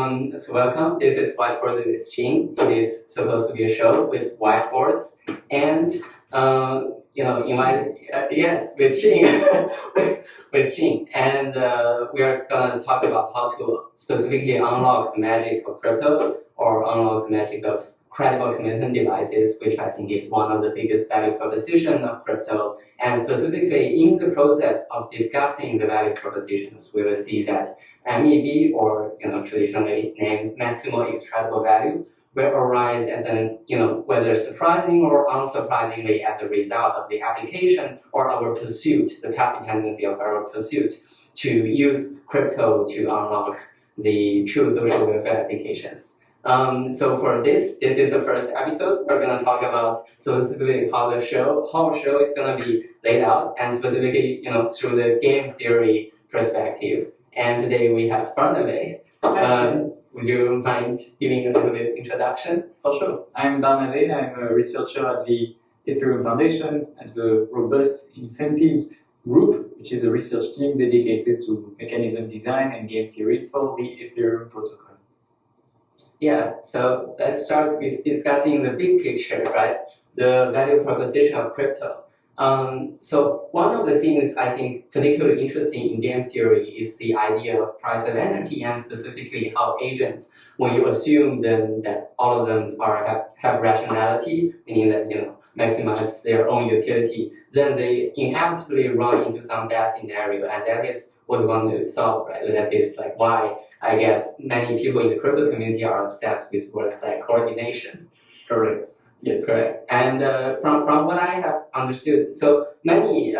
So welcome. This is Whiteboard with Jing. It is supposed to be a show with whiteboards and yes, with Jing, with Jing, and we are gonna talk about how to specifically unlock the magic of crypto or unlock the magic of credible commitment devices, which I think is one of the biggest value proposition of crypto. And specifically in the process of discussing the value propositions, we will see that MEV, or traditionally named maximal extractable value, will arise as whether surprising or unsurprisingly as a result of the application or our pursuit, the path dependency of our pursuit to use crypto to unlock the true social welfare applications. So for this is the first episode. We're going to talk about specifically how the show is going to be laid out, and specifically through the game theory perspective. And today we have Barnabé. Would you mind giving a little bit of introduction? For sure. I'm Barnabé. I'm a researcher at the Theorem Foundation at the Robust Incentives Group, which is a research team dedicated to mechanism design and game theory for the Ethereum protocol. Yeah, so let's start with discussing the big picture, right? The value proposition of crypto. So one of the things I think particularly interesting in game theory is the idea of price of anarchy, and specifically how agents, when you assume them that all of them have rationality, meaning that maximize their own utility, then they inevitably run into some bad scenario, and that is what we want to solve, right? That is like why I guess many people in the crypto community are obsessed with words like coordination. Correct. Yes, correct. And from what I have understood, so many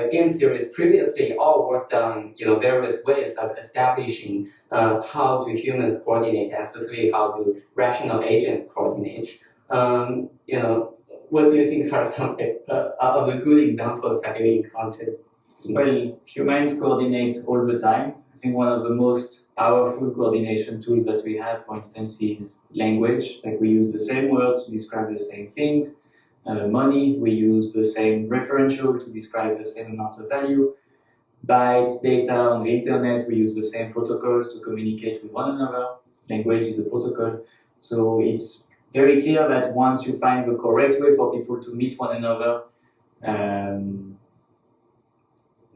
game theories previously all worked on various ways of establishing how do humans coordinate, and specifically how do rational agents coordinate. What do you think are some of the good examples that you encountered? Well, humans coordinate all the time. I think one of the most powerful coordination tools that we have, for instance, is language. Like we use the same words to describe the same things. Money, we use the same referential to describe the same amount of value. Bytes, data on the internet, we use the same protocols to communicate with one another. Language is a protocol. So it's very clear that once you find the correct way for people to meet one another,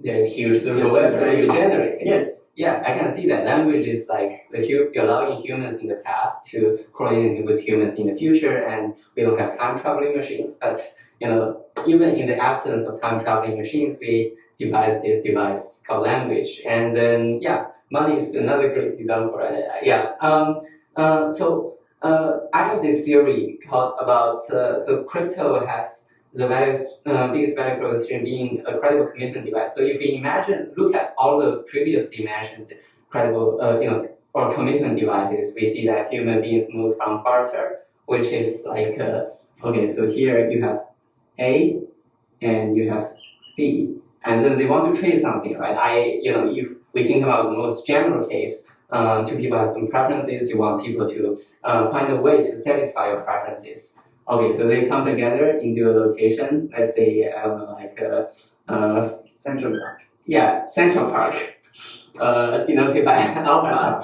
there's huge social value generated. Yes. Yeah, I can see that language is like allowing humans in the past to coordinate with humans in the future, and we don't have time traveling machines. But even in the absence of time traveling machines, we devise this device called language. And then money is another great example. So I have this theory called about so crypto has the biggest value proposition being a credible commitment device. So if we look at all those previously mentioned credible, or commitment devices, we see that human beings move from barter, which is like, okay, so here you have A and you have B, and then they want to trade something, right? If we think about the most general case, two people have some preferences, you want people to find a way to satisfy your preferences. Okay, so they come together into a location, let's say, Central Park. Yeah, Central Park. Denoted by alpha.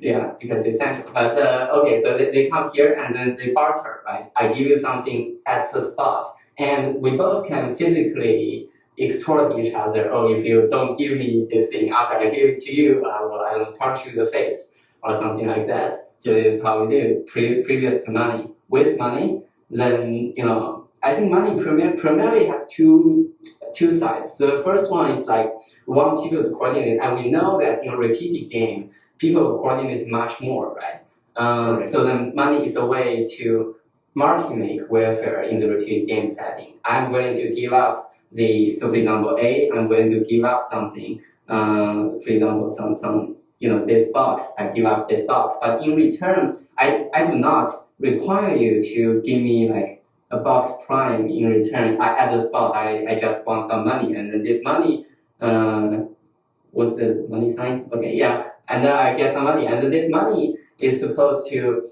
Yeah, because it's central. But okay, so they come here and then they barter, right? I give you something at the spot, and we both can physically extort each other. Oh, if you don't give me this thing after I give it to you, I'll punch you in the face or something like that. So this is how we did previous to money. With money, then I think money primarily has two sides. So the first one is like we want people to coordinate, and we know that in a repeated game, people coordinate much more, right? So then money is a way to market-make welfare in the repeated game setting. I'm willing to give up so for example, A, I'm willing to give up something. For example, some this box, I give up this box, but in return, I do not require you to give me like a box prime in return. At the spot, I just want some money, and then this money, what's the money sign? Okay, yeah, and then I get some money, and then this money is supposed to,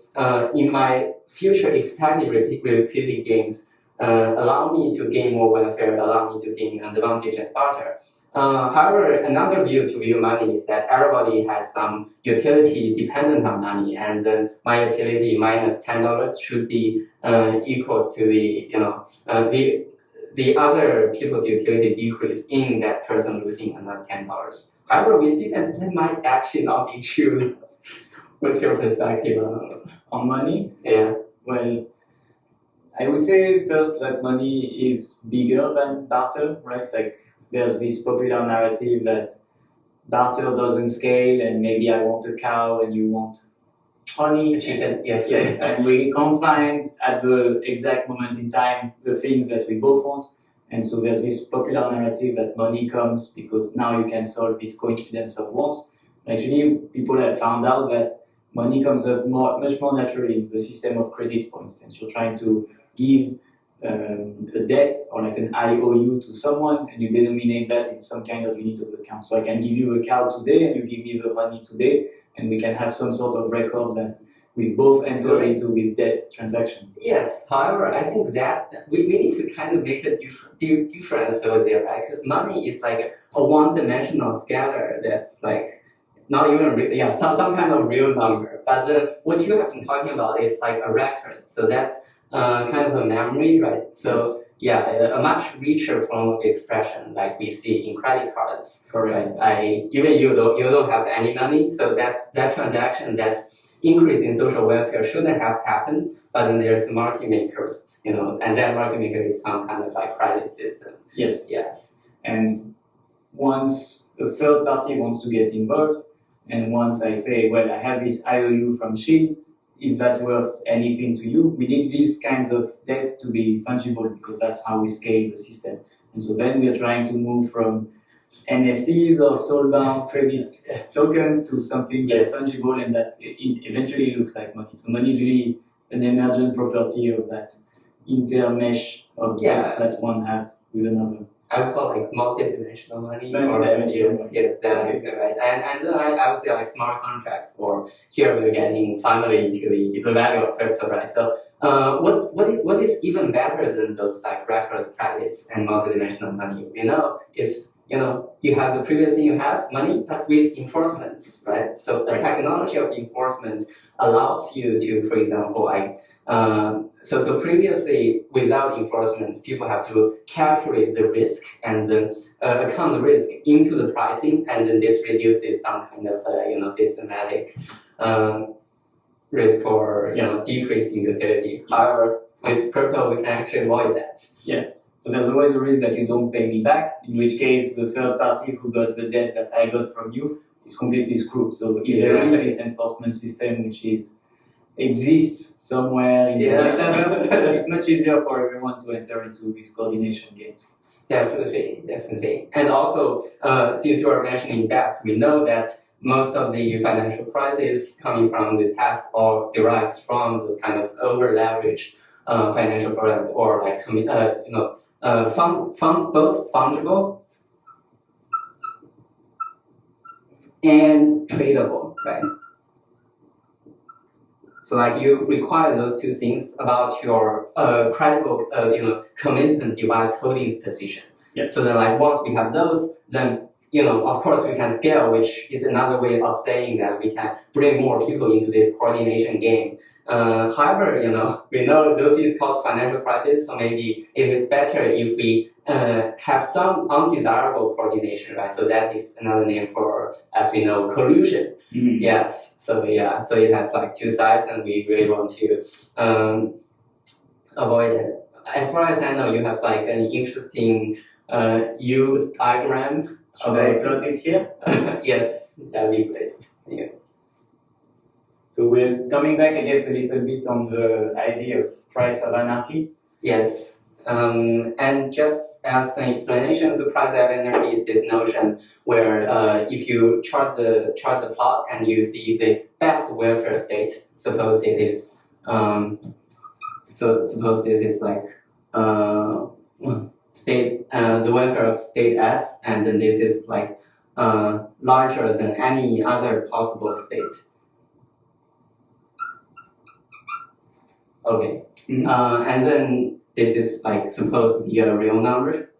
in my future expanded repeated games, allow me to gain more welfare, allow me to gain an advantage at barter. However, another view to view money is that everybody has some utility dependent on money, and then my utility minus $10 should be equals to the the other people's utility decrease in that person losing another $10. However, we see that that might actually not be true. What's your perspective On money? Yeah. Well, I would say first that money is bigger than barter, right? Like there's this popular narrative that barter doesn't scale, and maybe I want a cow and you want honey. A chicken? Yes. Yes, and we can't find at the exact moment in time the things that we both want. And so there's this popular narrative that money comes because now you can solve this coincidence of wants. Actually, people have found out that money comes up much more naturally in the system of credit, for instance. You're trying to give a debt or like an IOU to someone, and you denominate that in some kind of unit of account. So I can give you a cow today, and you give me the money today, and we can have some sort of record that we both enter into this debt transaction. Yes. However, I think that we need to kind of make a difference over there, right? Because money is like a one-dimensional scalar that's like not even real, some kind of real number. But what you have been talking about is like a record. So that's kind of a memory, right? So yeah, a much richer form of expression, like we see in credit cards. Correct. Right? Even you don't have any money, so that transaction, that increase in social welfare shouldn't have happened. But then there's a market maker, and that market maker is some kind of like credit system. Yes. Yes. And once a third party wants to get involved, and once I say, well, I have this IOU from Xi, is that worth anything to you? We need these kinds of debt to be fungible because that's how we scale the system. And so then we are trying to move from NFTs or soul-bound credit tokens to something that's fungible and that eventually looks like money. So money is really an emergent property of that intermesh of debts that one have with another. I would call like multi-dimensional money. Yes, right. And then I would say like smart contracts, or here we're getting finally into the value of crypto, right? So what is even better than those like records, credits, and multi-dimensional money? You have the previous thing you have, money, but with enforcements, right? So the technology of enforcement allows you to, for example, like so previously without enforcements, people have to calculate the risk and then account the risk into the pricing, and then this reduces some kind of systematic risk or decrease in utility. However, with crypto, we can actually avoid that. Yeah. So there's always a risk that you don't pay me back, in which case the third party who got the debt that I got from you is completely screwed. So if there is this enforcement system which exists somewhere in the metaverse, it's much easier for everyone to enter into these coordination games. Definitely. And also, since you are mentioning debt, we know that most of the financial crisis coming from the past or derives from those kind of over-leveraged financial products, or like both fungible and tradable, right? So like you require those two things about your credible commitment device holdings position. Yeah. So then like once we have those, then of course we can scale, which is another way of saying that we can bring more people into this coordination game. However, we know those things cause financial crisis, so maybe it is better if we have some undesirable coordination, right? So that is another name for, as we know, collusion. Mm-hmm. Yes. So so it has like two sides, and we really want to avoid it. As far as I know, you have like an interesting U diagram. Should I plot it here? Yes, that would be great. Yeah. So we're coming back, I guess, a little bit on the idea of Price of Anarchy. Yes. And just as an explanation, the Price of Anarchy is this notion where if you chart the plot and you see the best welfare state, suppose it is suppose this is like state the welfare of state S, and then this is like larger than any other possible state. Okay. Mm-hmm. And then this is like supposed to be a real number.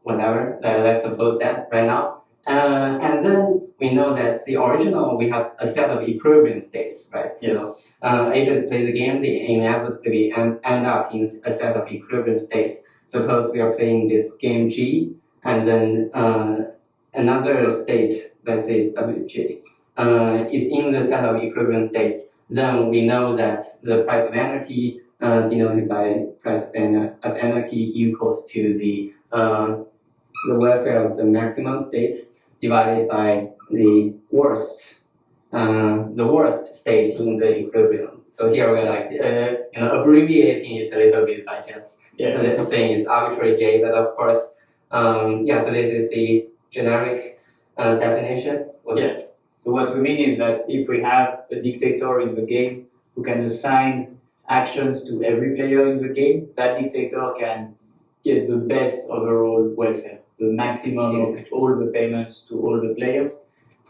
whatever. Let's suppose that right now. And then we know that the original, we have a set of equilibrium states, right? Yes. So agents play the game, they inevitably end up in a set of equilibrium states. Suppose we are playing this game G, and then another state, let's say WJ, is in the set of equilibrium states. Then we know that the price of anarchy, denoted by price of anarchy, equals to the welfare of the maximum states divided by the worst state in the equilibrium. So here we're like abbreviating it a little bit by just saying it's arbitrary J, but of course, so this is the generic definition. So what we mean is that if we have a dictator in the game who can assign actions to every player in the game, that dictator can get the best overall welfare, the maximum of all the payments to all the players.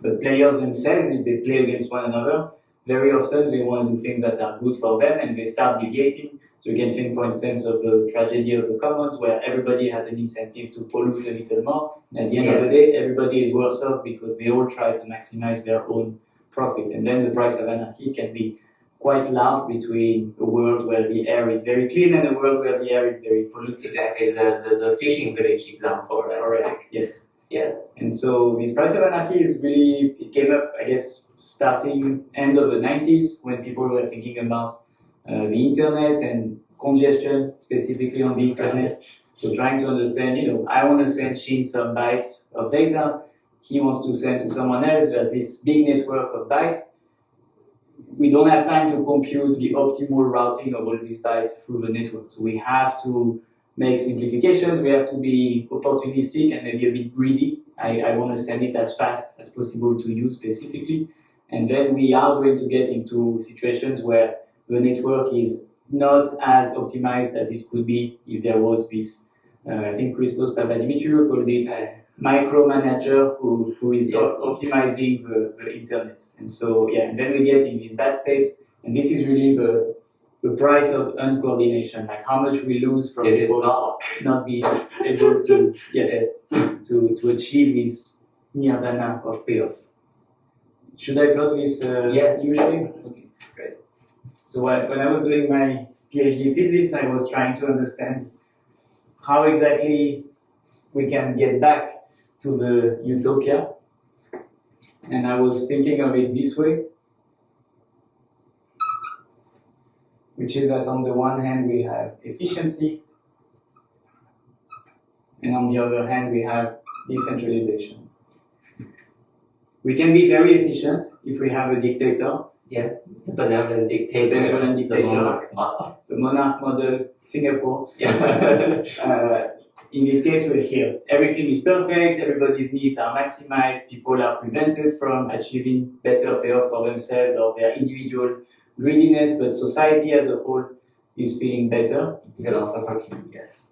But players themselves, if they play against one another, very often they want to do things that are good for them and they start deviating. So you can think, for instance, of the tragedy of the commons where everybody has an incentive to pollute a little more. And at the end of the day, everybody is worse off because they all try to maximize their own profit. And then the price of anarchy can be quite large between a world where the air is very clean and a world where the air is very polluted. Exactly, the fishing village example, right? Correct, yes. Yeah. And so this price of anarchy is really, it came up, I guess, starting end of the 90s when people were thinking about the internet and congestion, specifically on the internet. So trying to understand, I want to send Shin some bytes of data. He wants to send to someone else. There's this big network of bytes. We don't have time to compute the optimal routing of all these bytes through the network. So we have to make simplifications. We have to be opportunistic and maybe a bit greedy. I want to send it as fast as possible to you specifically. And then we are going to get into situations where the network is not as optimized as it could be if there was this, I think Christos Papadimitriou called it micromanager who is optimizing the internet. And so, and then we get in these bad states, and this is really the price of uncoordination, like how much we lose from people not being able to, to achieve this nirvana of payoff. Should I plot this usually? Okay, great. So when I was doing my PhD thesis, I was trying to understand how exactly we can get back to the utopia. And I was thinking of it this way, which is that on the one hand we have efficiency, and on the other hand we have decentralization. We can be very efficient if we have a dictator. The benevolent dictator. The monarch model, Singapore. In this case, we're here. Everything is perfect, everybody's needs are maximized, people are prevented from achieving better payoff for themselves or their individual greediness, but society as a whole is feeling better. Yes.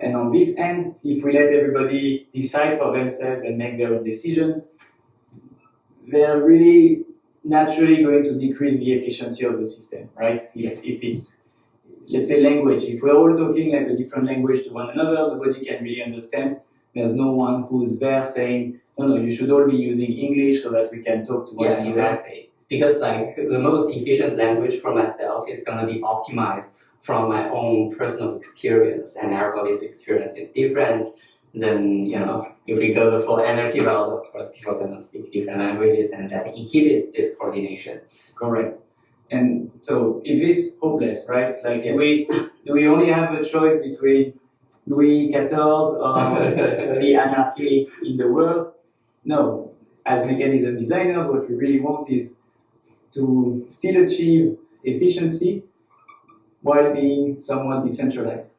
And on this end, if we let everybody decide for themselves and make their own decisions, they're really naturally going to decrease the efficiency of the system, right? If it's, let's say, language. If we're all talking like a different language to one another, nobody can really understand. There's no one who's there saying, no, you should all be using English so that we can talk to one another. Exactly. Because like the most efficient language for myself is going to be optimized from my own personal experience, and everybody's experience is different. Then, if we go the full anarchy route, of course, people are going to speak different languages, and that inhibits this coordination. Correct. And so, is this hopeless, right? Like, do we only have a choice between Louis XIV or the anarchy in the world? No. As mechanism designers, what we really want is to still achieve efficiency while being somewhat decentralized.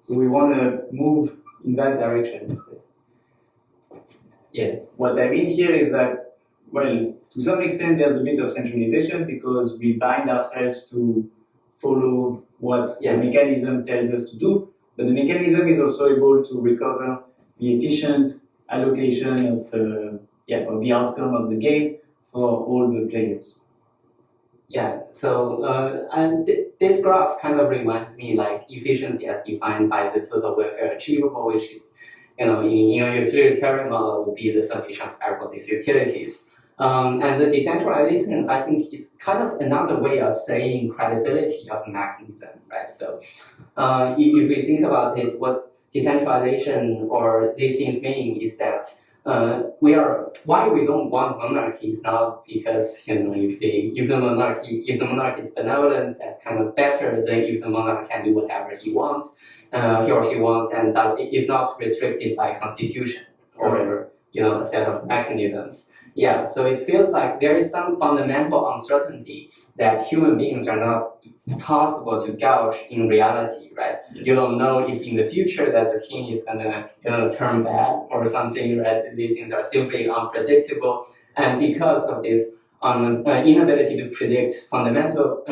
So we want to move in that direction instead. Yes. What I mean here is that, well, to some extent there's a bit of centralization because we bind ourselves to follow what the mechanism tells us to do, but the mechanism is also able to recover the efficient allocation of the outcome of the game for all the players. Yeah, so and this graph kind of reminds me like efficiency as defined by the total welfare achievable, which is, in a utilitarian model would be the summation of everybody's utilities. And the decentralization, I think, is kind of another way of saying credibility of the mechanism, right? So if we think about it, what decentralization or these things mean is that why we don't want monarchy is not because if the monarchy is benevolent, that's kind of better than if the monarch can do whatever he wants, he or she wants, and that it is not restricted by constitution or a set of mechanisms. Yeah, so it feels like there is some fundamental uncertainty that human beings are not possible to gauge in reality, right? Yes. You don't know if in the future that the king is gonna turn bad or something, right? These things are simply unpredictable, and because of this inability to predict fundamental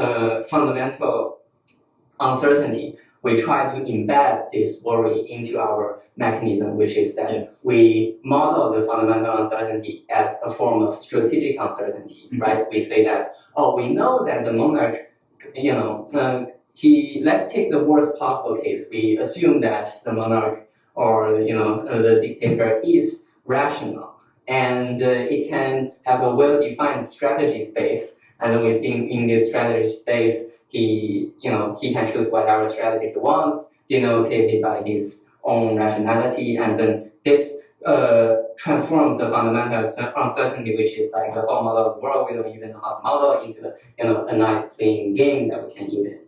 uncertainty, we try to embed this worry into our mechanism, which is that we model the fundamental uncertainty as a form of strategic uncertainty, right? We say that, we know that the monarch, let's take the worst possible case. We assume that the monarch or the dictator is rational, and it can have a well-defined strategy space, and then within in this strategy space, he can choose whatever strategy he wants, denoted by his own rationality, and then this transforms the fundamental uncertainty, which is like the whole model of the world we don't even know how to model, into a nice clean game that we can even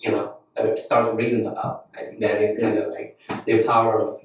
start to reason about. I think that is kind of like the power of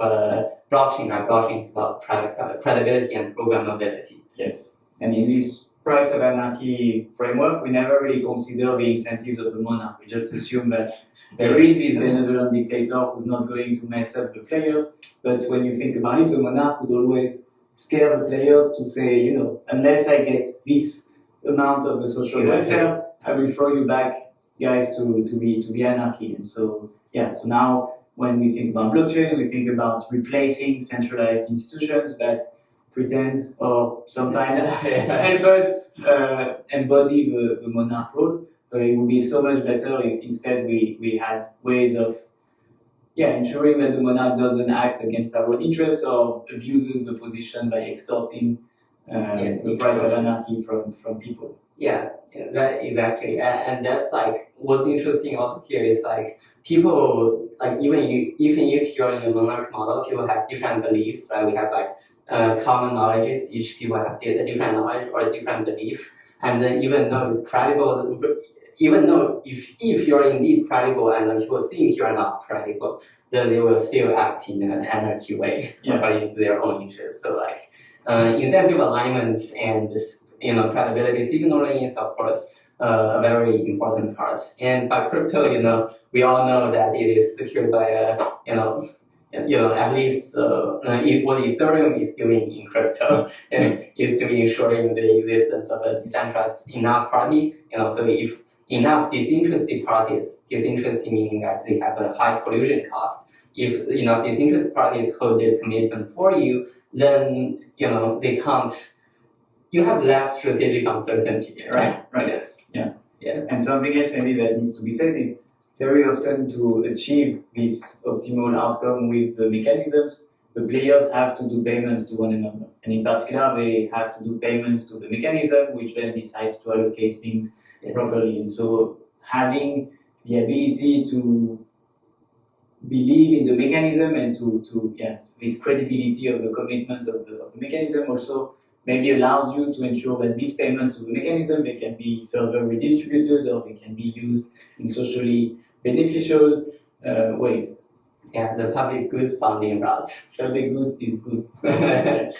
blockchain. Right? Blockchain is about credibility and programmability. Yes, and in this Price of Anarchy framework, we never really consider the incentives of the monarch. We just assume that there is this benevolent dictator who's not going to mess up the players. But when you think about it, the monarch would always scare the players to say, unless I get this amount of the social welfare, I will throw you back, guys, to the anarchy. And so now when we think about blockchain, we think about replacing centralized institutions that pretend or sometimes help us embody the monarch role. But it would be so much better if instead we had ways of ensuring that the monarch doesn't act against our own interests or abuses the position by extorting the price of anarchy from people. Yeah, that exactly, and that's like what's interesting also here is like people like even if you're in a monarch model, people have different beliefs, right? We have like common knowledges. Each people have a different knowledge or a different belief, and then even though it's credible, even though if you're indeed credible and then people think you're not credible, then they will still act in an anarchy way according to their own interests. So like incentive alignments and this, credibility signaling is of course a very important part. And by crypto, we all know that it is secured by at least what Ethereum is doing in crypto is to ensuring the existence of a decentralized enough party. So if enough disinterested parties, disinterested meaning that they have a high collusion cost, if enough disinterested parties hold this commitment for you, then they can't. You have less strategic uncertainty, right? Yes. Yeah. And something else maybe that needs to be said is very often to achieve this optimal outcome with the mechanisms, the players have to do payments to one another. And in particular, they have to do payments to the mechanism, which then decides to allocate things properly. And so having the ability to believe in the mechanism and to this credibility of the commitment of the mechanism also maybe allows you to ensure that these payments to the mechanism, they can be further redistributed or they can be used in socially beneficial ways. Yeah, the public goods funding route. Public goods is good. Yes.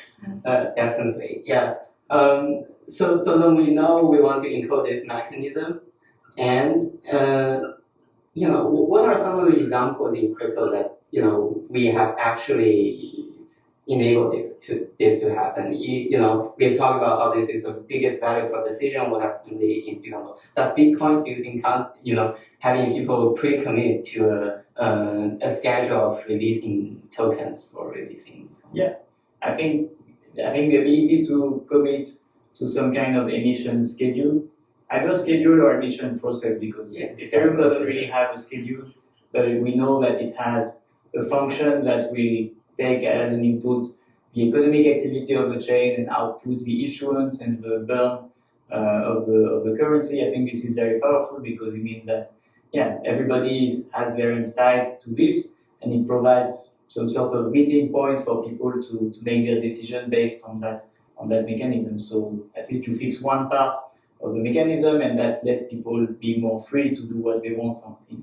Definitely, yeah. So then we know we want to encode this mechanism, and what are some of the examples in crypto that we have actually enable this to happen. We've talked about how this is the biggest value proposition. What happens in the example? Does Bitcoin, do you think, having people pre-commit to a schedule of releasing tokens or releasing? Yeah, I think the ability to commit to some kind of emission schedule either schedule or admission process, because Ethereum doesn't really have a schedule, but we know that it has a function that we take as an input the economic activity of the chain and output the issuance and the burn of the currency. I think this is very powerful because it means that everybody has variance tied to this, and it provides some sort of meeting point for people to make their decision based on that mechanism. So at least you fix one part of the mechanism, and that lets people be more free to do what they want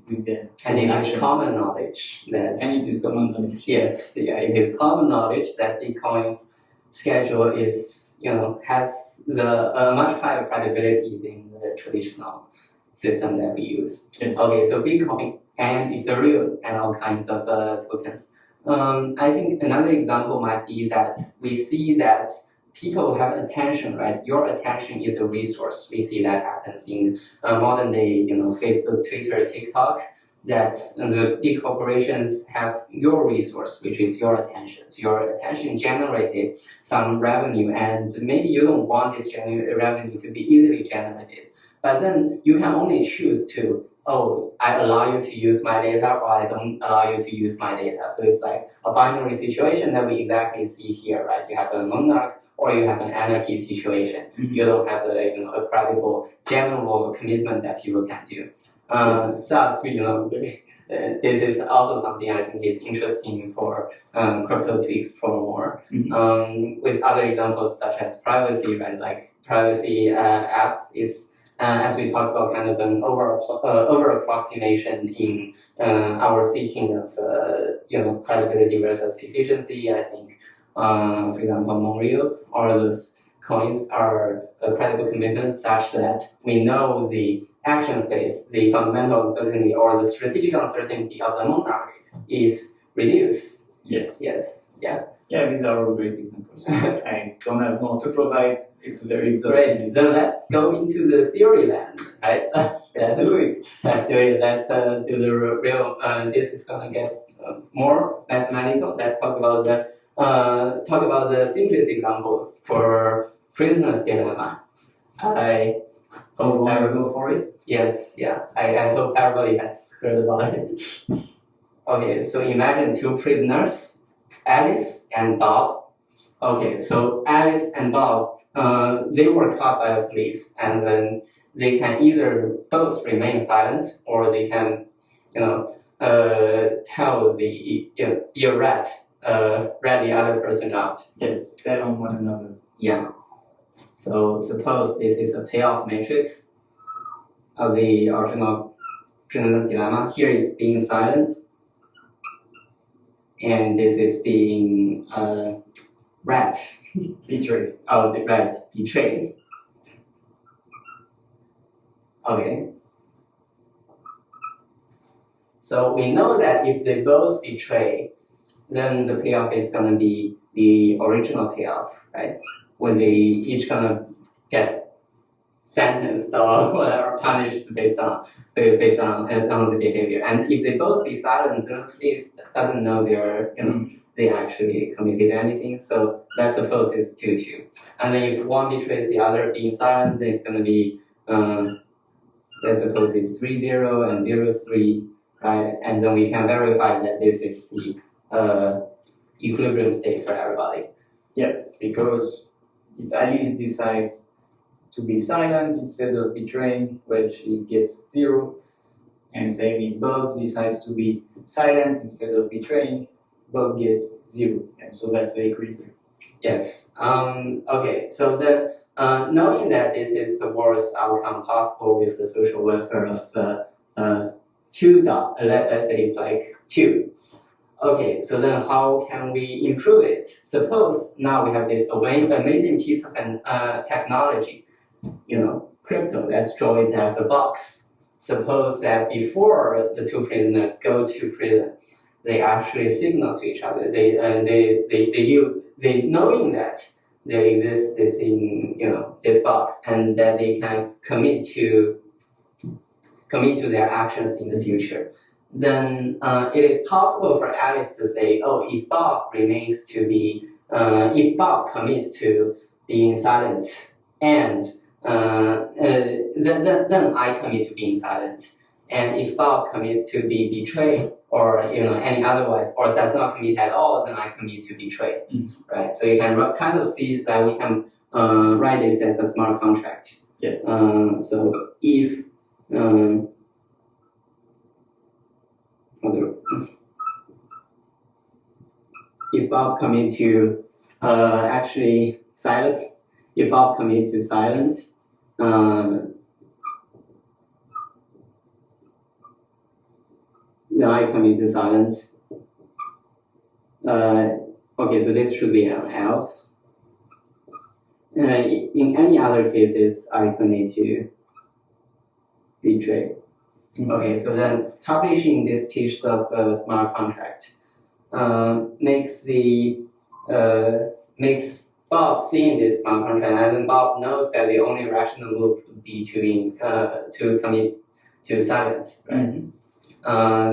with their and it actions. is common knowledge that And it is common knowledge. Yes, it is common knowledge that Bitcoin's schedule is, has a much higher credibility than the traditional system that we use. Yes. Okay, so Bitcoin and Ethereum and all kinds of tokens. I think another example might be that we see that people have attention, right? Your attention is a resource. We see that happens in modern day, Facebook, Twitter, TikTok, that the big corporations have your resource, which is your attention. So your attention generated some revenue, and maybe you don't want this revenue to be easily generated. But then you can only choose to, I allow you to use my data, or I don't allow you to use my data. So it's like a binary situation that we exactly see here, right? You have a monarch or you have an anarchy situation. Mm-hmm. You don't have a credible general commitment that people can do. Thus, this is also something I think is interesting for crypto to explore more. Mm-hmm. With other examples such as privacy, right? Like privacy apps is, as we talked about, kind of an over approximation in our seeking of credibility versus efficiency. I think, for example, Monreal or those coins are a credible commitment such that we know the action space, the fundamental uncertainty or the strategic uncertainty of the monarch is reduced. Yes. Yeah. Yeah, these are all great examples. I don't have more to provide. It's very exhausting. Great. So let's go into the theory land, right? Let's do it. Let's do the real. This is gonna get more mathematical. Let's talk about the simplest example for prisoner's dilemma. I hope I will go for it. Yes, yeah. I hope everybody has heard about it. Okay, so imagine two prisoners, Alice and Bob. Okay, so Alice and Bob, they were caught by the police, and then they can either both remain silent or they can, tell be a rat the other person out. Yes, tell on one another. Yeah. So suppose this is a payoff matrix of the original prisoner's dilemma. Here is being silent, and this is being rat betrayed. Oh, the rat betrayed. Okay. So we know that if they both betray, then the payoff is gonna be the original payoff, right? When they each gonna get sentenced or whatever, punished based on the behavior. And if they both be silent, then the police doesn't know they actually committed anything. So let's suppose it's 2-2. And then if one betrays the other being silent, then it's gonna be let's suppose it's 3-0 and 0-3, right? And then we can verify that this is the equilibrium state for everybody. Yeah, because if Alice decides to be silent instead of betraying, well, she gets 0. And same if Bob decides to be silent instead of betraying, Bob gets 0. And so that's the equilibrium. Yes. Okay. So then, knowing that this is the worst outcome possible with the social welfare of 2 dot, let's say it's like 2. Okay, so then how can we improve it? Suppose now we have this amazing piece of technology, crypto. Let's draw it as a box. Suppose that before the two prisoners go to prison, they actually signal to each other. They knowing that there exists this this box, and that they can commit to their actions in the future. Then it is possible for Alice to say, if Bob if Bob commits to being silent and then I commit to being silent. And if Bob commits to be betrayed, or any otherwise, or does not commit at all, then I commit to betray, right? So you can kind of see that we can write this as a smart contract. Yeah. So if if Bob commit to actually silent, if Bob commit to silent, then I commit to silent. Okay, so this should be an else. In any other cases, I commit to betray. Okay, so then publishing this piece of smart contract makes Bob seeing this smart contract, and then Bob knows that the only rational move would be to commit to silent, right?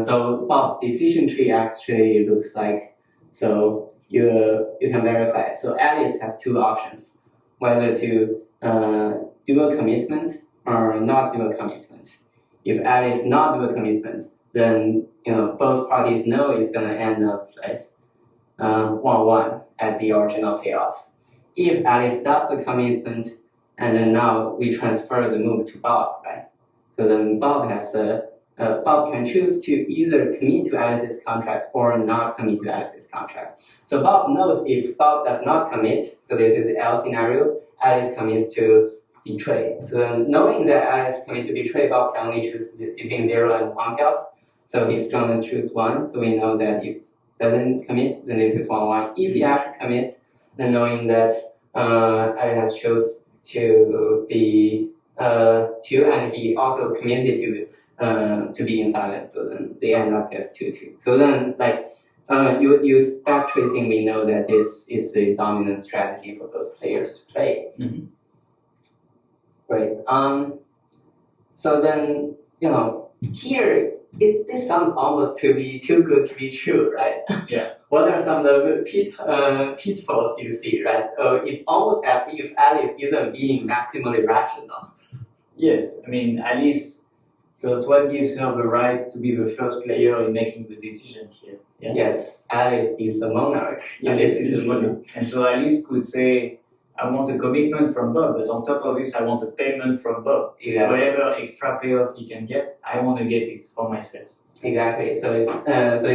So Bob's decision tree actually looks like, so you can verify. So Alice has two options, whether to do a commitment or not do a commitment. If Alice not do a commitment, then both parties know it's gonna end up as 1-1 as the original payoff. If Alice does the commitment, and then now we transfer the move to Bob, right? So then Bob can choose to either commit to Alice's contract or not commit to Alice's contract. So Bob knows if Bob does not commit, so this is the L scenario, Alice commits to betray. So then knowing that Alice commits to betray, Bob can only choose between 0 and 1 payoff. So he's going to choose 1. So we know that if doesn't commit, then this is 1-1. If he actually commits, then knowing that Alice has chose to be 2, and he also committed to being silent, so then they end up as 2-2. So then, you use backtracing, we know that this is a dominant strategy for both players to play. Right. So then, here this sounds almost to be too good to be true, right? Yeah. What are some of the pitfalls you see, right? It's almost as if Alice isn't being maximally rational. Yes, I mean, Alice, first, what gives her the right to be the first player in making the decision here? Yeah? Yes, Alice is the monarch. Alice is the monarch. And so Alice could say, I want a commitment from Bob, but on top of this, I want a payment from Bob. Exactly. Whatever extra payoff he can get, I want to get it for myself. Exactly. So it's gonna so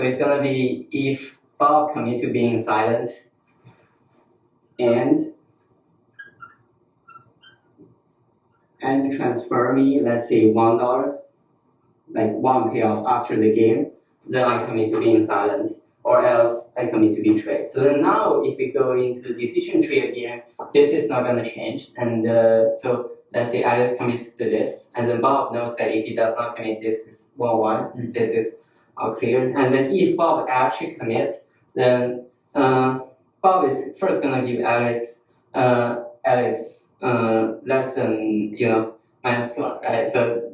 it's gonna be if Bob commit to being silent and transfer me, let's say $1, like 1 payoff after the game, then I commit to being silent, or else I commit to betray. So then now, if we go into the decision tree again, this is not going to change. And so let's say Alice commits to this, and then Bob knows that if he does not commit, this is 1-1. This is all clear. And then if Bob actually commits, then Bob is first going to give Alice less than -1, right? So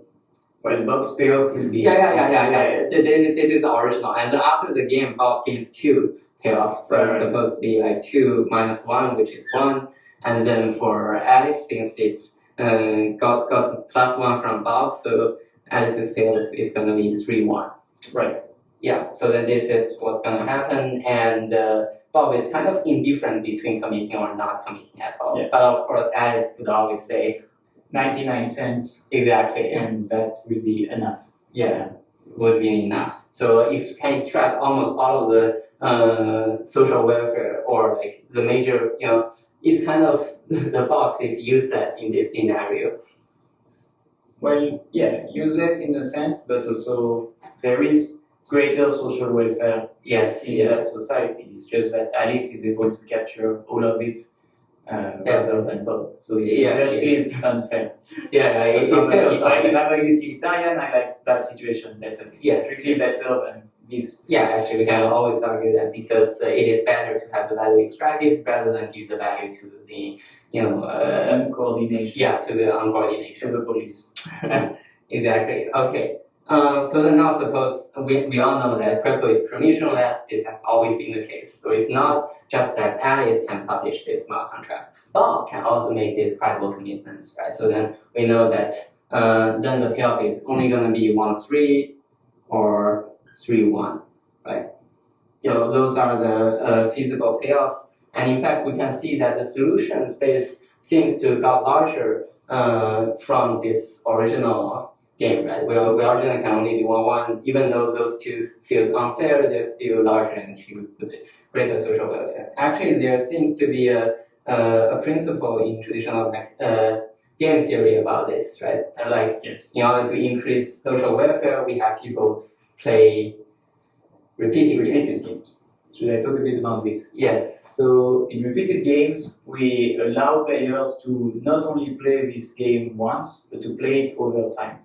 well, Bob's payoff will be This is the original, and then after the game, Bob gives 2 payoff. So it's supposed to be like 2 minus 1, which is 1, and then for Alice, since it's got +1 from Bob, so Alice's payoff is gonna be 3-1. Right. Yeah. So then this is what's gonna happen, and Bob is kind of indifferent between committing or not committing at all. Yeah. But of course, Alice could always say 99 cents. exactly, and that will be enough. Yeah, would be enough. So it can extract almost all of the social welfare, or like the major, it's kind of the box is useless in this scenario. Well, yeah, useless in a sense, but also there is greater social welfare in that society. It's just that Alice is able to capture all of it rather than Bob. So it just feels unfair. Yeah, it if I'm a utilitarian, I like that situation better. It's strictly better than this. Yeah, actually, we can always argue that because it is better to have the value extracted rather than give the value to the, uncoordination. Yeah, to the uncoordination. To the police. Exactly. Okay. So then now suppose we all know that crypto is permissionless. This has always been the case. So it's not just that Alice can publish this smart contract. Bob can also make these credible commitments, right? So then we know that then the payoff is only going to be 1-3 or 3-1, right? So those are the feasible payoffs. And in fact, we can see that the solution space seems to got larger from this original game, right? We originally can only do 1-1, even though those two feels unfair, they're still larger and achieve greater social welfare. Actually, there seems to be a principle in traditional game theory about this, right? Like, Yes. in order to increase social welfare, we have people play repeated games. Should I talk a bit about this? Yes. So in repeated games, we allow players to not only play this game once, but to play it over time.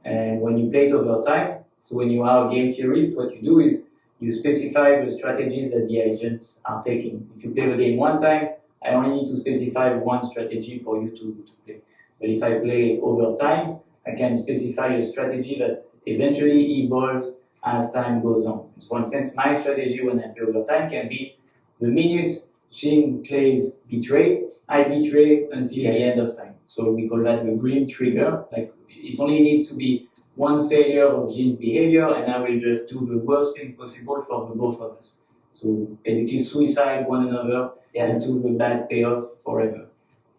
And when you play it over time, so when you are a game theorist, what you do is you specify the strategies that the agents are taking. If you play the game one time, I only need to specify one strategy for you to play. But if I play over time, I can specify a strategy that eventually evolves as time goes on. So for instance, my strategy when I play over time can be the minute Jean plays betray, I betray until the end of time. So we call that the green trigger. Like it only needs to be one failure of Jean's behavior, and I will just do the worst thing possible for the both of us. So basically suicide one another into the bad payoff forever.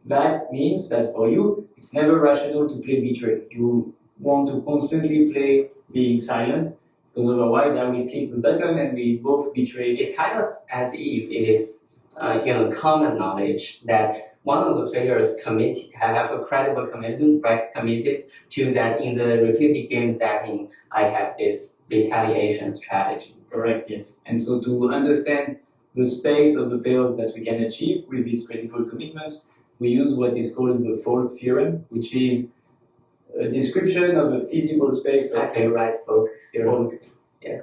That means that for you, it's never rational to play betray. You want to constantly play being silent, because otherwise I will click the button and we both betray. It's kind of as if it is common knowledge that one of the players have a credible commitment, right? Committed to that in the repeated game setting, I have this retaliation strategy. Correct, yes. And so to understand the space of the payoffs that we can achieve with these critical commitments, we use what is called the Folk theorem, which is a description of a feasible space of Okay, right, Folk theorem. Folk. Yeah.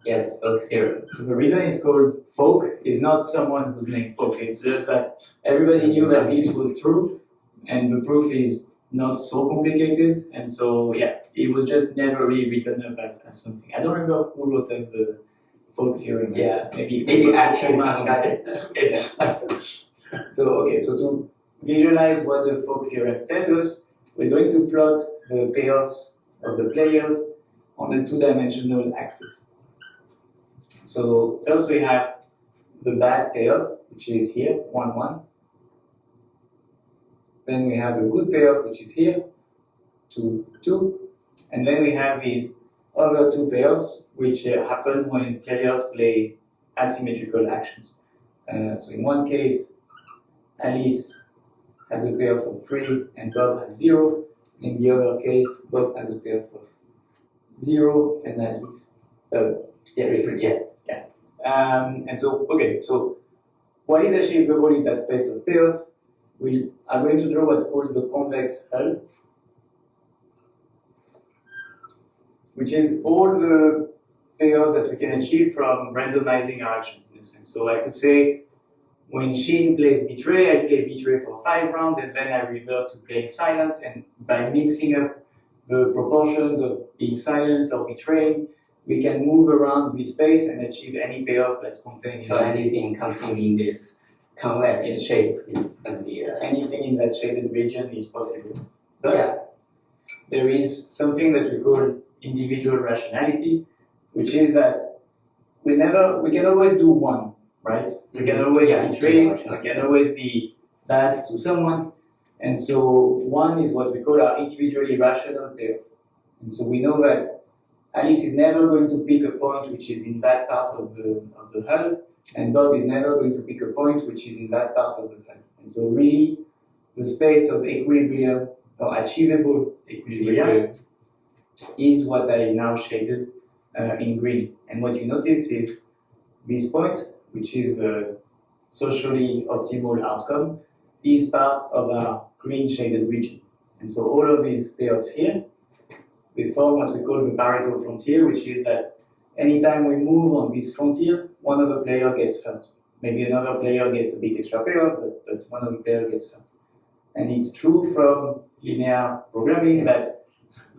Yes, Folk theorem. So the reason it's called Folk is not someone who's named Folk. It's just that everybody knew that this was true, and the proof is not so complicated, and so yeah, it was just never really written up as something. I don't remember who wrote up the Folk theorem. Yeah, maybe actually some guy. So to visualize what the Folk theorem tells us, we're going to plot the payoffs of the players on a two-dimensional axis. So first we have the bad payoff, which is here, 1-1. Then we have the good payoff, which is here, 2-2. And then we have these other two payoffs, which happen when players play asymmetrical actions. So in one case, Alice has a payoff of 3 and Bob has 0. In the other case, Bob has a payoff of 0 and Alice 3. Yeah. And so, okay, so what is achievable in that space of payoff? We are going to draw what's called the convex hull, which is all the payoffs that we can achieve from randomizing our actions in a sense. So I could say, when Shin plays betray, I play betray for 5 rounds, and then I revert to playing silent, and by mixing up the proportions of being silent or betraying, we can move around this space and achieve any payoff that's contained in So anything containing this convex shape is going to be anything in that shaded region is possible. But there is something that we call individual rationality, which is that we can always do one, right? We can always betray, we can always be bad to someone, and so one is what we call our individually rational payoff. And so we know that Alice is never going to pick a point which is in that part of the hull, and Bob is never going to pick a point which is in that part of the hull. And so really, the space of equilibrium, or achievable equilibrium, is what I now shaded in green. And what you notice is this point, which is the socially optimal outcome, is part of our green shaded region. And so all of these payoffs here, we form what we call the Pareto frontier, which is that anytime we move on this frontier, one of the players gets hurt. Maybe another player gets a bit extra payoff, but one of the players gets hurt. And it's true from linear programming that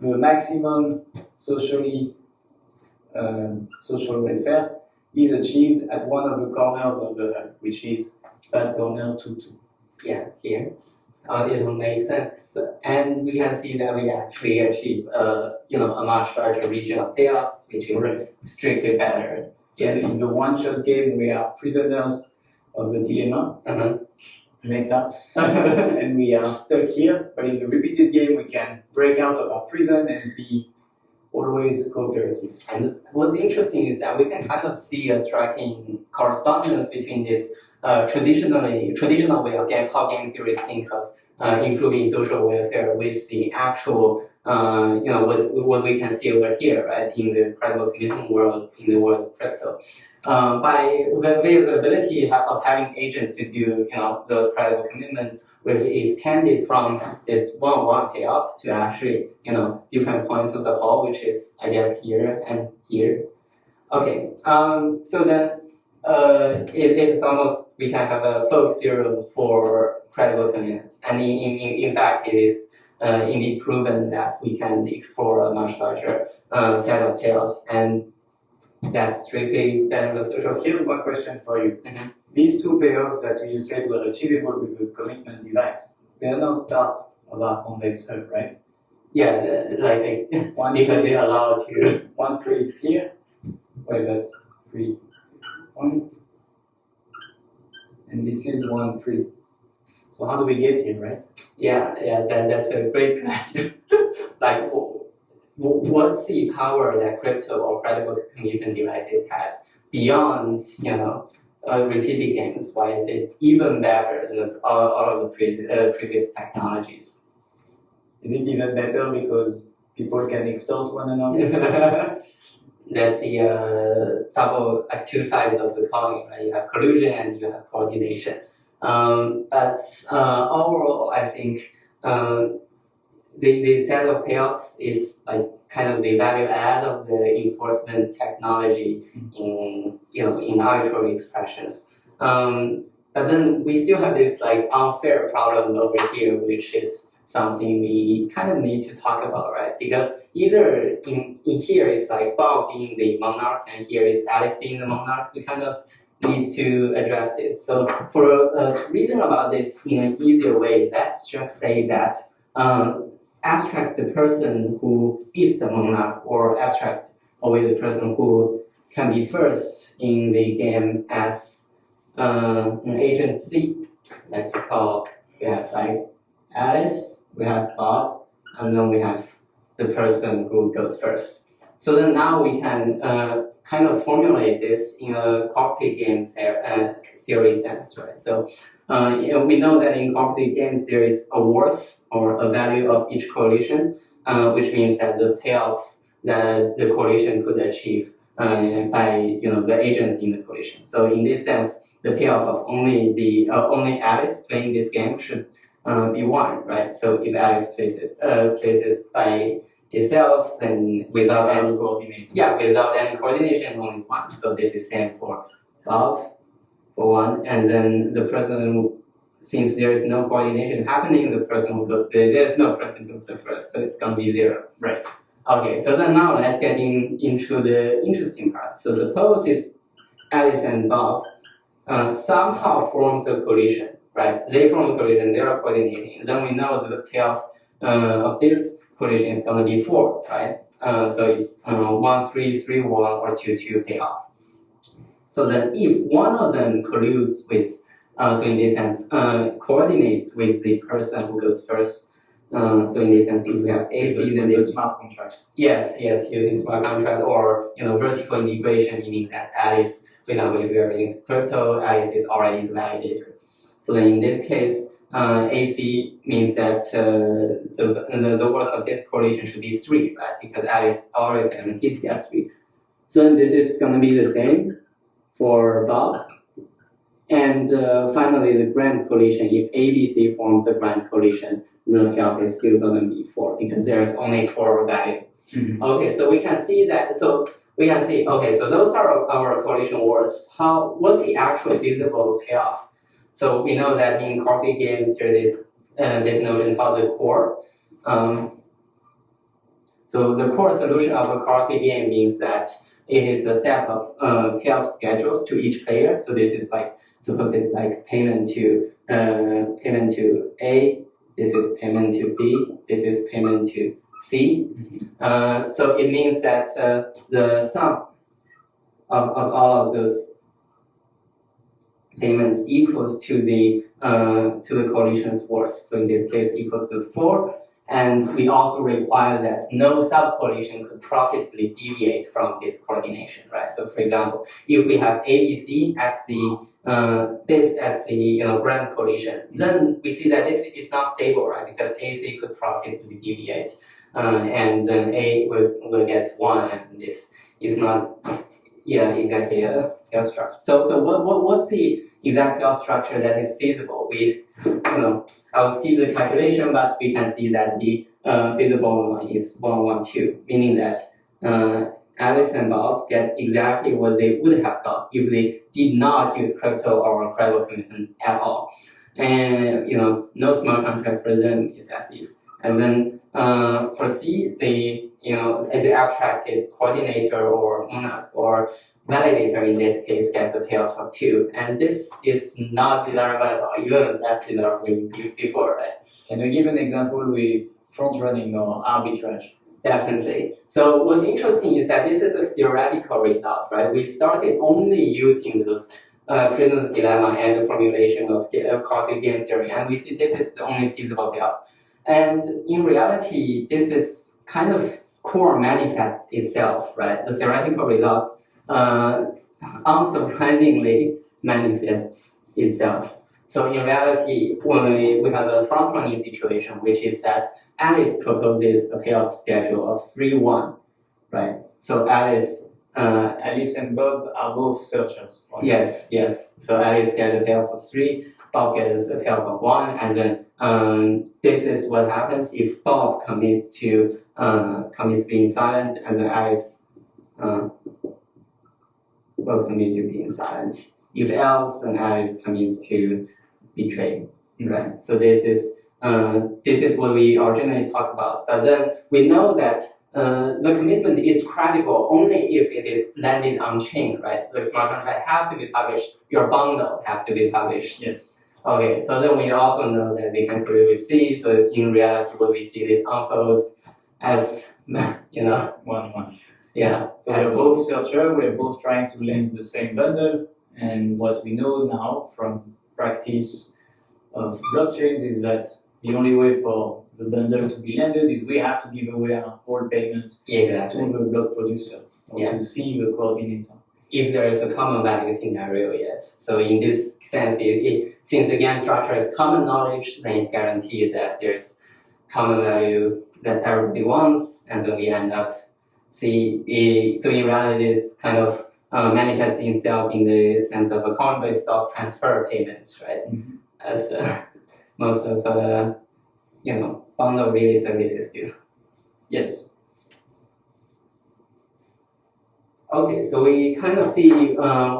the maximum social welfare is achieved at one of the corners of the hub, which is that corner 2, 2. Yeah, here. It will make sense. And we can see that we actually achieve a much larger region of chaos, which is strictly better. So in the one-shot game, we are prisoners of the dilemma. Meta. And we are stuck here, but in the repeated game, we can break out of our prison and be always cooperative. And what's interesting is that we can kind of see a striking correspondence between this traditional way of how game theorists think of improving social welfare with the actual, what we can see over here, right, in the credible commitment world, in the world of crypto. By the ability of having agents to do, those credible commitments, we've extended from this one-on-one payoff to actually, different points of the hall, which is, I guess, here and here. Okay, so then it is almost, we can have a folk theorem for credible commitments. And in fact, it is indeed proven that we can explore a much larger set of payoffs, and that's strictly beneficial. So here's one question for you. These two payoffs that you said were achievable with the commitment device, they are not part of our convex hub, right? Yeah, because they allow to. 1, 3 is here. Wait, that's 3, 1. And this is 1, 3. So how do we get here, right? Yeah, that's a great question. What's the power that crypto or credible commitment devices has beyond, repeated games? Why is it even better than all of the previous technologies? Is it even better because people can extort one another? That's the two sides of the coin, right? You have collusion and you have coordination. But overall, I think the set of payoffs is kind of the value add of the enforcement technology in arbitrary expressions. But then we still have this unfair problem over here, which is something we kind of need to talk about, right? Because either in here it's Bob being the monarch and here is Alice being the monarch. We kind of need to address this. So for to reason about this in an easier way, let's just say that abstract the person who is the monarch, or abstract away the person who can be first in the game as an agent C. Let's call, we have Alice, we have Bob, and then we have the person who goes first. So then now we can kind of formulate this in a cooperative game theory sense, right? So we know that in cooperative games there is a worth or a value of each coalition, which means that the payoffs that the coalition could achieve by the agents in the coalition. So in this sense, the payoff of only Alice playing this game should be 1, right? So if Alice plays by itself, then without any coordination. Yeah, without any coordination, only 1. So this is same for Bob for 1, and then the person, since there is no coordination happening, there's no person who goes first, so it's gonna be 0. Right. Okay, so then now let's get into the interesting part. So suppose it's Alice and Bob somehow forms a coalition, right? They form a coalition, they are coordinating. Then we know that the payoff of this coalition is going to be 4, right? So it's 1, 3, 3, 1, or 2, 2 payoff. So then if one of them colludes with, so in this sense, coordinates with the person who goes first, so in this sense, if we have AC, then this smart contract. Yes, using smart contract or vertical integration, meaning that Alice, for example, if we are using crypto, Alice is already the validator. So then in this case, AC means that the worth of this correlation should be 3, right? Because Alice already guaranteed to get 3. So then this is going to be the same for Bob. And finally, the grand coalition, if ABC forms a grand coalition, the payoff is still going to be 4 because there's only 4 value. Okay, so we can see that. So we can see, okay, so those are our coalition words. What's the actual feasible payoff? So we know that in cooperative games there is this notion called the core. So the core solution of a karaoke game means that it is a set of payoff schedules to each player. So this is like, suppose it's like payment to A, this is payment to B, this is payment to C. So it means that the sum of all of those payments equals to the collision's worth. So in this case, equals to 4. And we also require that no sub-collision could profitably deviate from this coordination, right? So for example, if we have ABC as this as the grand collision, then we see that this is not stable, right? Because AC could profitably deviate, and then A will get 1, and this is not, exactly a payoff structure. So what's the exact payoff structure that is feasible with, I'll skip the calculation, but we can see that the feasible one is 1, 1, 2, meaning that Alice and Bob get exactly what they would have got if they did not use crypto or credible commitment at all. And no smart contract for them is as if. And then for C, as the abstracted coordinator or Monnot or validator in this case gets a payoff of 2. And this is not desirable, even less desirable before, right? Can you give an example with front running or arbitrage? Definitely. So what's interesting is that this is a theoretical result, right? We started only using those prisoner's dilemma and the formulation of karaoke game theory, and we see this is the only feasible payoff. And in reality, this is kind of core manifests itself, right? The theoretical result unsurprisingly manifests itself. So in reality, when we have a front-running situation, which is that Alice proposes a payoff schedule of 3, 1, right? So Alice and Bob are both searchers. Right? Yes. So Alice gets a payoff of 3, Bob gets a payoff of 1, and then this is what happens if Bob commits being silent, and then Alice will commit to being silent. If else, then Alice commits to betray, right? So this is what we originally talked about. But then we know that the commitment is credible only if it is landed on chain, right? The smart contract have to be published. Your bundle have to be published. Yes. Okay. So then we also know that they can correlate with C. So in reality, what we see this unfolds as 1, 1. Yeah. So we're both searcher. We're both trying to land the same bundle. And what we know now from practice of blockchains is that the only way for the bundle to be landed is we have to give away our whole payment to the block producer or to see the coordinator. If there is a common value scenario, yes. So in this sense, since the game structure is common knowledge, then it's guaranteed that there's common value that everybody wants, and then we end up so in reality, this kind of manifests itself in the sense of a coin-based stock transfer payments, right? Mm-hmm. As most of bundle relay services do. Yes. Okay, so we kind of see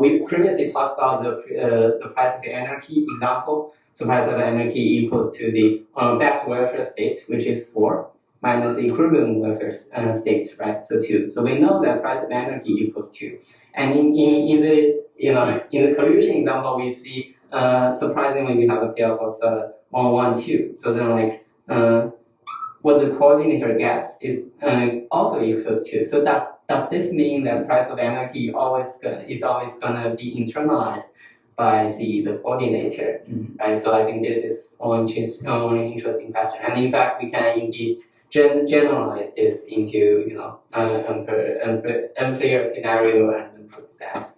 we previously talked about the price of anarchy example. So price of anarchy equals to the best welfare state, which is 4, minus the equivalent welfare state, right? So 2. So we know that price of anarchy equals 2. And in the collusion example, we see surprisingly we have a payoff of 1, 1, 2. So then what the coordinator gets is also equals 2. So does this mean that price of anarchy is always gonna be internalized by the coordinator? Right? So I think this is one interesting question. And in fact, we can indeed generalize this into unplayer scenario and then prove that,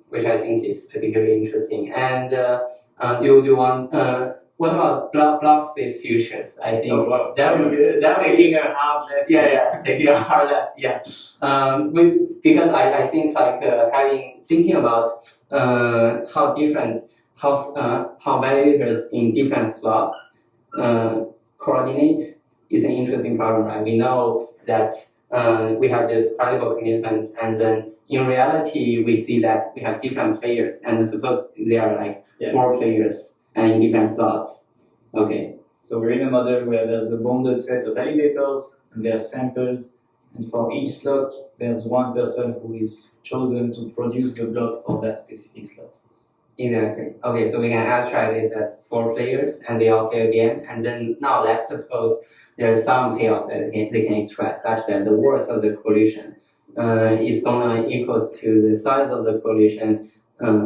which I think is particularly interesting. And do you want? What about block space futures? I think that would be taking a hard left. Taking a hard left. Because I think thinking about how validators in different slots coordinate is an interesting problem, right? We know that we have these credible commitments, and then in reality we see that we have different players, and suppose there are 4 players and in different slots. Okay. So we're in a model where there's a bounded set of validators, and they're sampled, and for each slot, there's one person who is chosen to produce the block for that specific slot. Exactly. Okay, so we can abstract this as 4 players, and they all play again. And then now let's suppose there's some payoff that they can extract, such that the worth of the collision is gonna equals to the size of the collision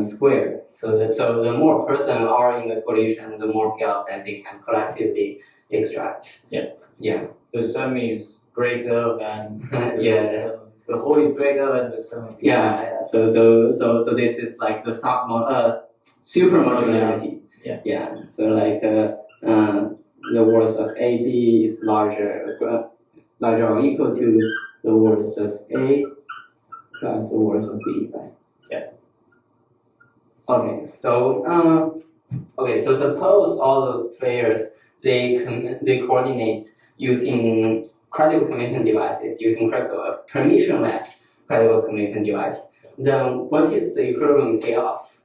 squared. So the more person are in the collision, the more payoff that they can collectively extract. Yeah. Yeah. The sum is greater than yeah. The whole is greater than the sum. Yeah. So this is like the super modularity. Yeah. Yeah. So like the worth of AB is larger or equal to the worth of A plus the worth of B, right? Yeah. Okay. So so suppose all those players they coordinate using credible commitment devices, using permissionless credible commitment device. Then what is the equivalent payoff?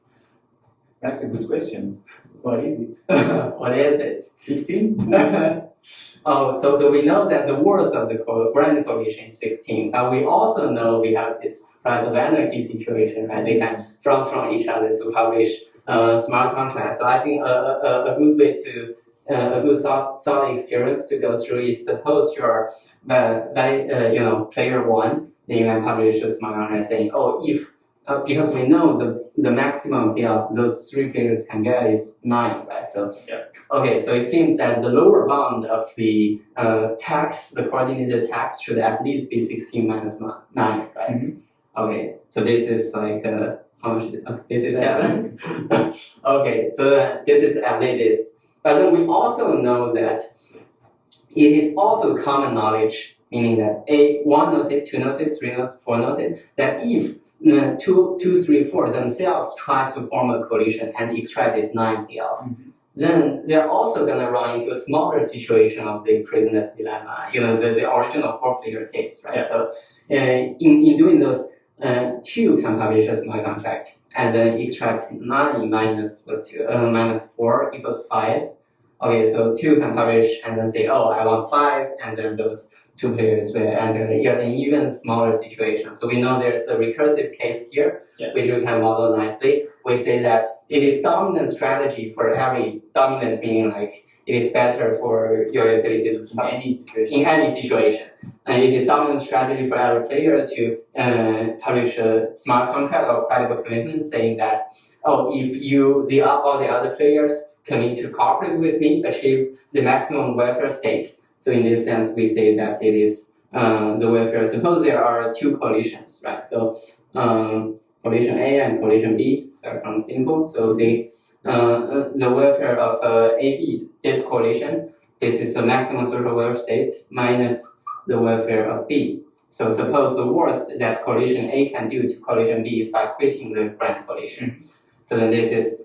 That's a good question. What is it? What is it? 16? Oh, so we know that the worth of the grand collision is 16, but we also know we have this Price of Anarchy situation, right? They can front each other to publish smart contracts. So I think a good way to a good thought experience to go through is suppose you're player 1, then you can publish a smart contract saying, oh, if because we know the maximum payoff those 3 players can get is 9, right? So yeah. Okay, so it seems that the lower bound of the tax, the coordinated tax, should at least be 16 minus 9, right? Mm-hmm. Okay, so this is like how much? This is 7. Okay, so this is at least. But then we also know that it is also common knowledge, meaning that 1 knows it, 2 knows it, 3 knows, 4 knows it, that if 2, 3, 4 themselves try to form a collision and extract this 9 payoff, mm-hmm. then they're also going to run into a smaller situation of the prisoner's dilemma, the original 4-player case, right? Yeah. So in doing those, 2 can publish a smart contract and then extract 9 minus 4 equals 5. Okay, so 2 can publish and then say, oh, I want 5, and then those 2 players will enter an even smaller situation. So we know there's a recursive case here, which we can model nicely. We say that it is dominant strategy for every dominant, meaning like it is better for your utility to in any situation. And it is dominant strategy for every player to publish a smart contract or credible commitment saying that, oh, if all the other players commit to cooperate with me, achieve the maximum welfare state. So in this sense, we say that it is the welfare. Suppose there are 2 collisions, right? So collision A and collision B start from simple. So the welfare of AB, this collision, this is the maximum social welfare state minus the welfare of B. So suppose the worst that collision A can do to collision B is by quitting the grand collision. So then this is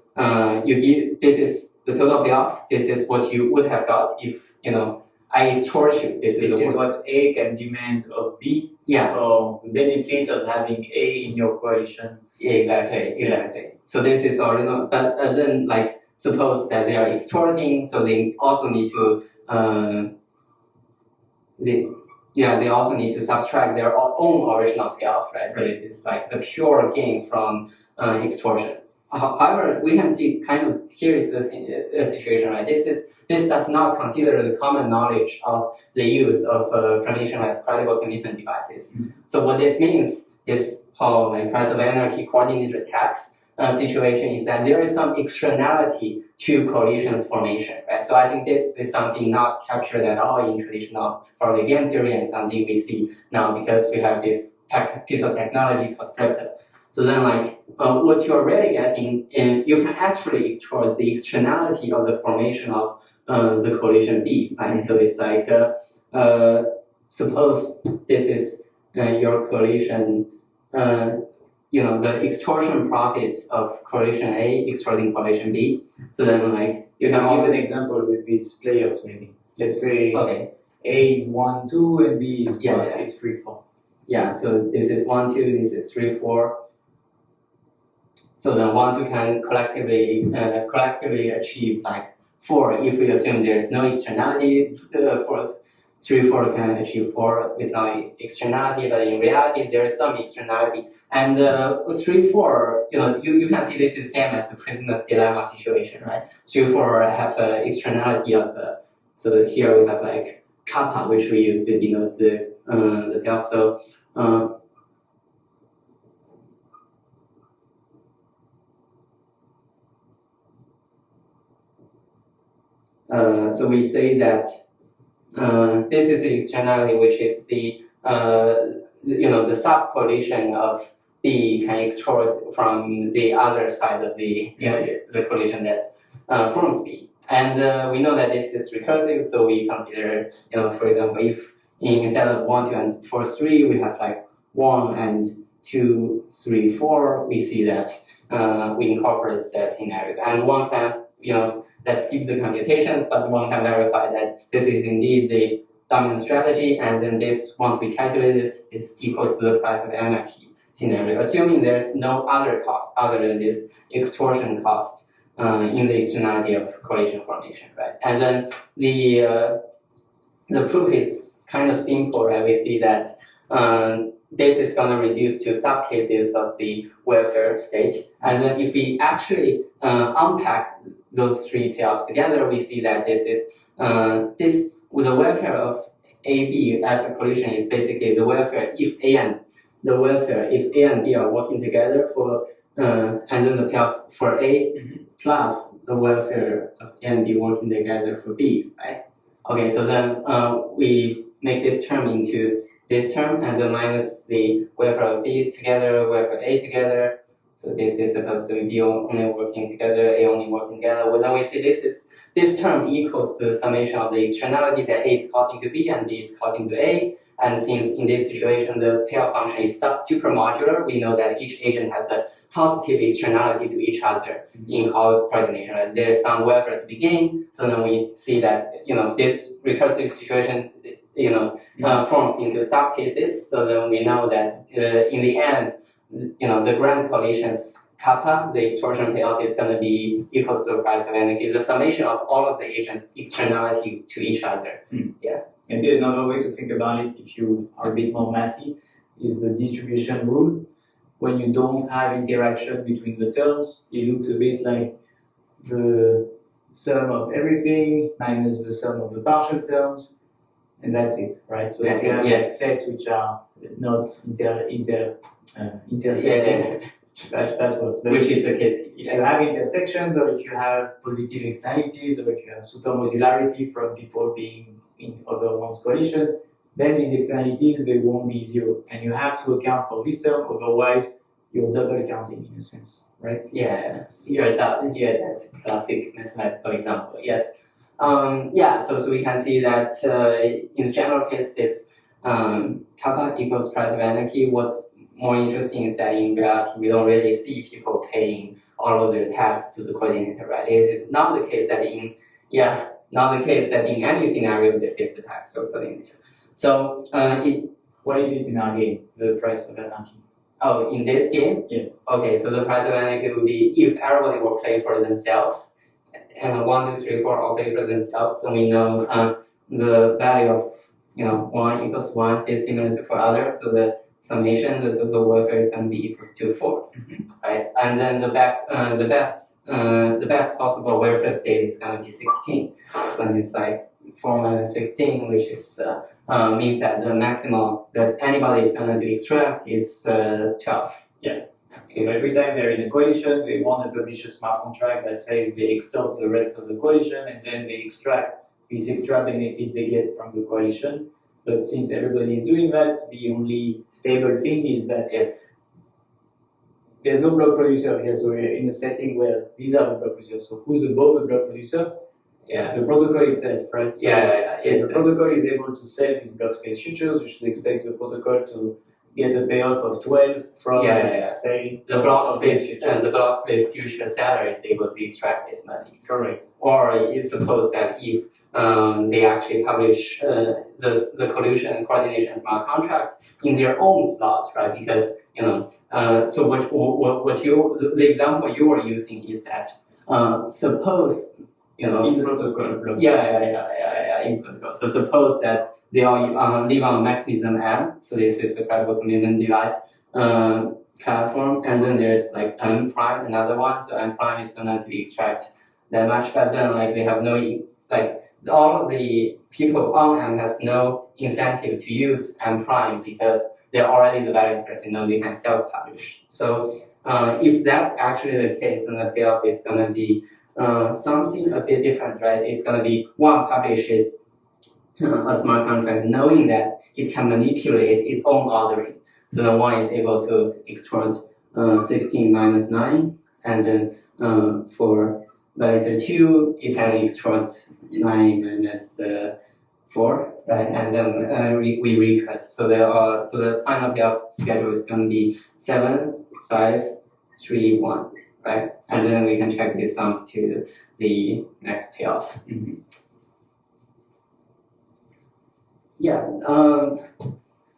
this is the total payoff. This is what you would have got if I extort you. This is what A can demand of B. Yeah. For the benefit of having A in your coalition. Exactly. So this is original. But then, like, suppose that they are extorting, so they also need to they also need to subtract their own original payoff, right? So this is like the pure gain from extortion. However, we can see kind of here is the situation, right? This does not consider the common knowledge of the use of permissionless credible commitment devices. Mm-hmm. So what this means, this whole Price of Anarchy coordinated attacks situation is that there is some externality to collisions formation, right? So I think this is something not captured at all in traditional probably game theory and something we see now because we have this piece of technology called crypto. So then, what you're really getting, you can actually explore the externality of the formation of the collision B, right? So it's like, suppose this is your collision, the extortion profits of collision A extorting collision B. So then, you can use also an example with these players, maybe. Let's say A is 1, 2, and B is 3, 4. Yeah, so this is 1, 2, this is 3, 4. So then 1, 2 can collectively achieve 4 if we assume there's no externality. For 3, 4 can achieve 4 without externality, but in reality there is some externality. And 3, 4, you can see this is same as the prisoner's dilemma situation, right? 3, 4 have externality of so here we have like kappa, which we use to denote the payoff. So so we say that this is the externality, which is the the sub-collision of B can extrude from the other side of the the collision that forms B. And we know that this is recursive, so we consider, for example, if instead of 1, 2, and 4, 3, we have like 1 and 2, 3, 4, we see that we incorporate that scenario. And one can, let's skip the computations, but one can verify that this is indeed the dominant strategy, and then this, once we calculate this, it's equals to the price of anarchy scenario, assuming there's no other cost other than this extortion cost in the externality of collision formation, right? And then the proof is kind of simple, right? We see that this is going to reduce to subcases of the welfare state, and then if we actually unpack those 3 payoffs together, we see that this is the welfare of AB as a collision is basically the welfare if A and B are working together for and then the payoff for A plus the welfare of A and B working together for B, right? Okay, so then we make this term into this term and then minus the welfare of B together, welfare A together. So this is supposed to be B only working together, A only working together. Well, then we see this term equals to the summation of the externality that A is causing to B and B is causing to A. And since in this situation the payoff function is supramodular, we know that each agent has a positive externality to each other in Hall coordination. Right? There is some welfare to be gained. So then we see that this recursive situation forms into subcases. So then we know that in the end, the grand collisions kappa, the extortion payoff, is going to be equals to the price of anarchy. It's the summation of all of the agents' externality to each other. Yeah. Maybe another way to think about it, if you are a bit more mathy, is the distribution rule. When you don't have interaction between the terms, it looks a bit like the sum of everything minus the sum of the partial terms, and that's it, right? So if you have sets which are not intersecting, that works. But which is the case. If you have intersections, or if you have positive externalities, or if you have supermodularity from people being in other one's collision, then these externalities, they won't be 0. And you have to account for this term, otherwise you're double counting in a sense, right? Yeah, that's a classic mathematical example, yes. So we can see that in the general case, this kappa equals price of anarchy. What's more interesting is that in reality, we don't really see people paying all of their tax to the coordinator, right? It is not the case that in any scenario they pays the tax to the coordinator. So what is it in our game? The price of anarchy. Oh, in this game? Yes. Okay, so the price of anarchy would be if everybody will pay for themselves, and 1, 2, 3, 4 all pay for themselves, so we know the value of 1 equals 1 is similar to for others, so the summation, the total welfare is going to be equals to 4, right? And then the best possible welfare state is going to be 16. So it's like 4 minus 16, which is means that the maximum that anybody is going to extract is 12. Yeah. So every time they're in a coalition, they want to publish a smart contract that says they extort the rest of the coalition, and then they extract this extra benefit they get from the coalition. But since everybody is doing that, the only stable thing is that there's no block producer here. So we're in a setting where these are the block producers. So who's above the block producers? Yeah. It's the protocol itself, right? So, So the protocol is able to sell these block space futures. You should expect the protocol to get a payoff of 12 from say the block space and the block space future seller is able to extract this money. Correct. Or it's supposed that if they actually publish the collusion and coordination smart contracts in their own slot, right? Because so the example you were using is that suppose In protocol blocks. In protocol. So suppose that they all live on mechanism M. So this is a credible commitment device platform, and then there's like M prime, another one. So M prime is gonna to extract that much, but then like they have no all of the people on M has no incentive to use M prime because they're already the validators. They can self-publish. So if that's actually the case, then the payoff is gonna be something a bit different, right? It's gonna be one publishes a smart contract knowing that it can manipulate its own ordering. So then one is able to extort 16 minus 9, and then for validator 2, it can extort 9 minus 4, right? And then we recurse. So the final payoff schedule is going to be 7, 5, 3, 1, right? And then we can check these sums to the next payoff.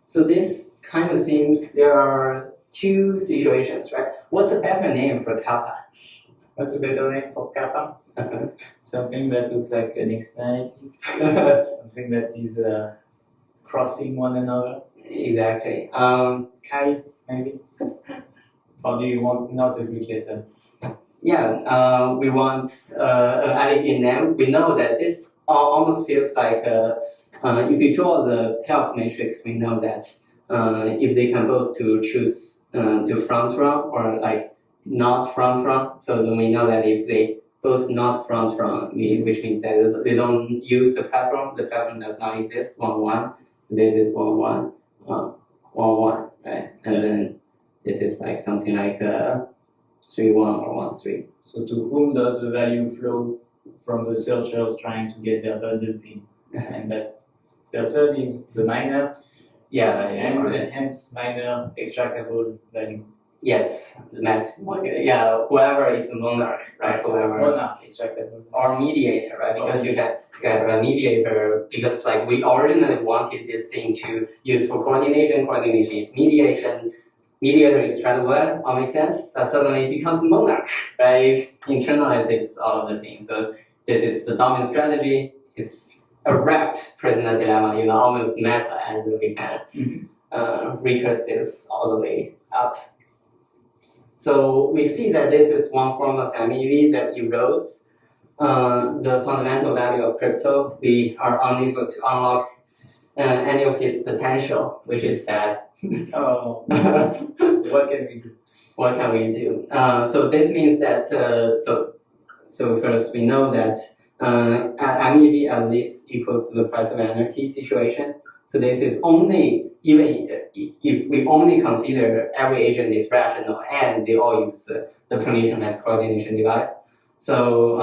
So this kind of seems there are two situations, right? What's a better name for kappa? What's a better name for kappa? Something that looks like an externality. Something that is crossing one another. Exactly. Chi, maybe? Or do you want not a Greek letter? We want an elegant name. We know that this almost feels like if you draw the payoff matrix, we know that if they can both to choose to front run or like not front run, so then we know that if they both not front run, which means that they don't use the platform does not exist, 1, 1. So this is 1, 1, 1, 1, right? And then this is like something like 3, 1 or 1, 3. So to whom does the value flow from the searchers trying to get their bundles in? And that person is the miner. And hence miner extractable value. Yes, the maximum. Whoever is the monarch, right? Monarch extractable. Or mediator, right? Because you can have a mediator, because like we originally wanted this thing to use for coordination. Coordination is mediation. Mediator extractable, all makes sense. But suddenly it becomes monarch, right? Internalizes all of the things. So this is the dominant strategy. It's a wrapped prisoner dilemma, almost meta, and we can recurse this all the way up. So we see that this is one form of MEV that erodes the fundamental value of crypto. We are unable to unlock any of its potential, which is sad. So what can we do? What can we do? So this means that so first we know that MEV at least equals to the price of anarchy situation. So this is only even if we only consider every agent is rational and they all use the permissionless coordination device. So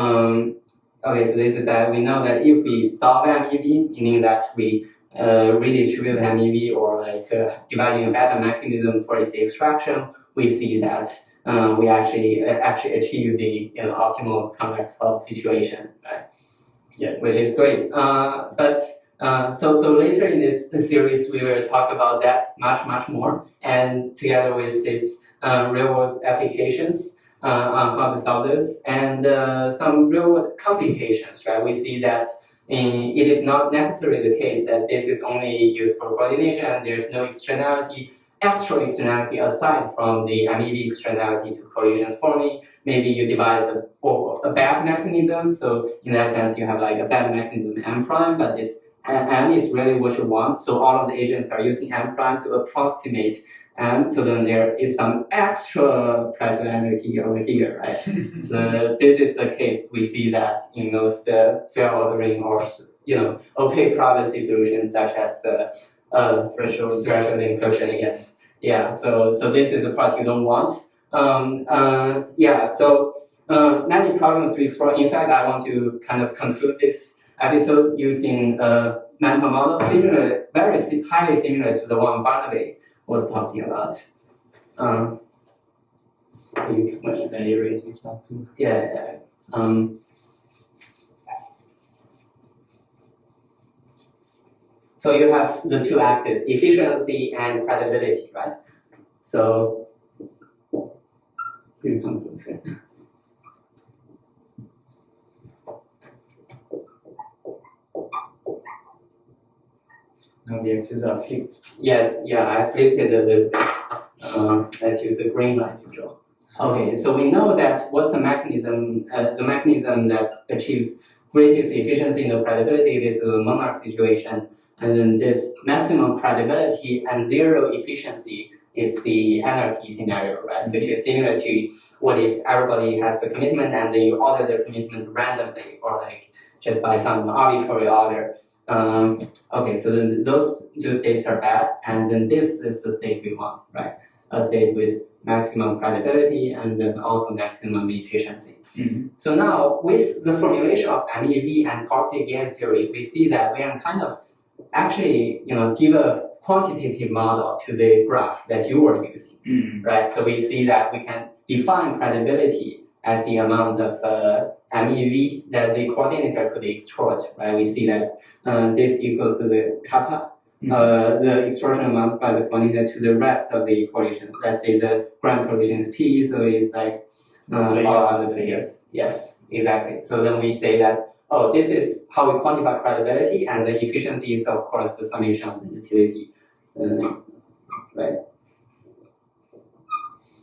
so this is that we know that if we solve MEV, meaning that we redistribute MEV or like dividing a better mechanism for its extraction, we see that we actually achieve the optimal convex fault situation, right? Which is great. So later in this series, we will talk about that much more, and together with its real-world applications on how to solve this, and some real-world complications, right? We see that it is not necessarily the case that this is only used for coordination, and there's no actual externality aside from the MEV externality to collisions forming. Maybe you devise a bad mechanism, so in that sense you have like a bad mechanism M prime, but this M is really what you want, so all of the agents are using M prime to approximate M, so then there is some extra price of anarchy over here, right? So this is the case we see that in most fair ordering or opaque privacy solutions such as threshold encryption, yes. So this is the part you don't want. Many problems to explore. In fact, I want to kind of conclude this episode using a mental model very highly similar to the one Barnabé was talking about. Should I erase this one too? So you have the two axes, efficiency and credibility, right? So you come closer. Now the axes are flipped. Yes, yeah, I flipped it a little bit. Let's use the green line to draw. Okay, so we know that what's the mechanism that achieves greatest efficiency in the credibility. This is a monarch situation. And then this maximum credibility and zero efficiency is the anarchy scenario, right? Which is similar to what if everybody has a commitment and then you order their commitment randomly or like just by some arbitrary order. Okay, so then those two states are bad, and then this is the state we want, right? A state with maximum credibility and then also maximum efficiency. Mm-hmm. So now with the formulation of MEV and quantitative game theory, we see that we can kind of actually, give a quantitative model to the graph that you were using, right? So we see that we can define credibility as the amount of MEV that the coordinator could extort, right? We see that this equals to the kappa, the extortion amount by the coordinator to the rest of the collision. Let's say the grand collision is P, so it's like all other players. Yes, exactly. So then we say that, oh, this is how we quantify credibility, and the efficiency is, of course, the summation of the utility, right?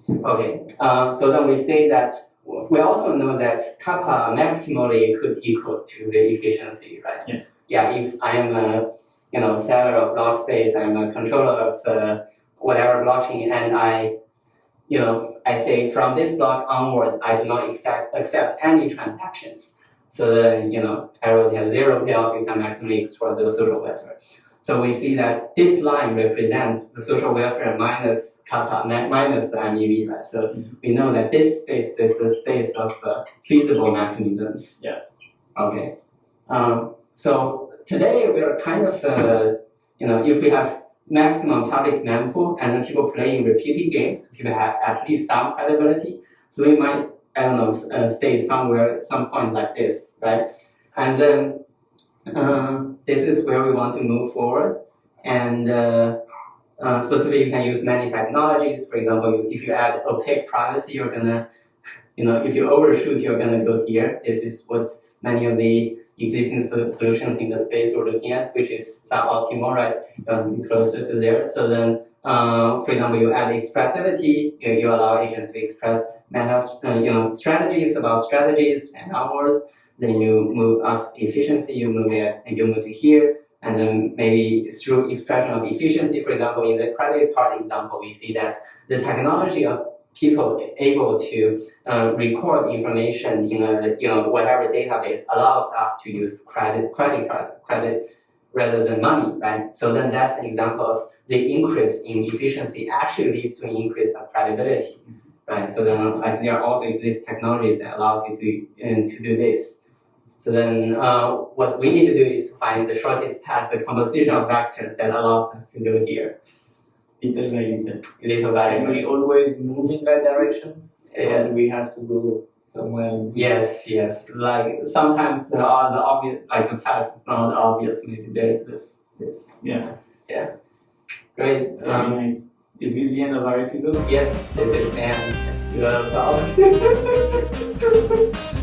Okay, so then we say that we also know that kappa maximally could equals to the efficiency, right? Yes. Yeah, if I am a seller of block space, I'm a controller of whatever blockchain, and I say from this block onward, I do not accept any transactions. So then, everybody has zero payoff, you can maximally extort the social welfare. So we see that this line represents the social welfare minus kappa, minus the MEV, right? So we know that this space is the space of feasible mechanisms. Yeah. Okay. So today we are kind of, if we have maximum public mempool and then people playing repeated games, people have at least some credibility. So we might, stay somewhere, some point like this, right? And then this is where we want to move forward. And specifically, you can use many technologies. For example, if you add opaque privacy, you're gonna, if you overshoot, you're gonna go here. This is what many of the existing solutions in the space we're looking at, which is suboptimal, right? Closer to there. So then, for example, you add expressivity, you allow agents to express strategies about strategies and onwards. Then you move up efficiency, you move to here, and then maybe through expression of efficiency, for example, in the credit card example, we see that the technology of people able to record information in a whatever database allows us to use credit rather than money, right? So then that's an example of the increase in efficiency actually leads to an increase of credibility, right? So then there also exist technologies that allows you to do this. So then what we need to do is find the shortest path, the composition of vectors that allows us to go here. Little by little. Little by little. We always move in that direction, and we have to go somewhere. Yes. Like sometimes the obvious, like the path is not obvious. Maybe there is this. Yeah. Great. Very nice. Is this the end of our episode? Yes, this is the end. Let's do a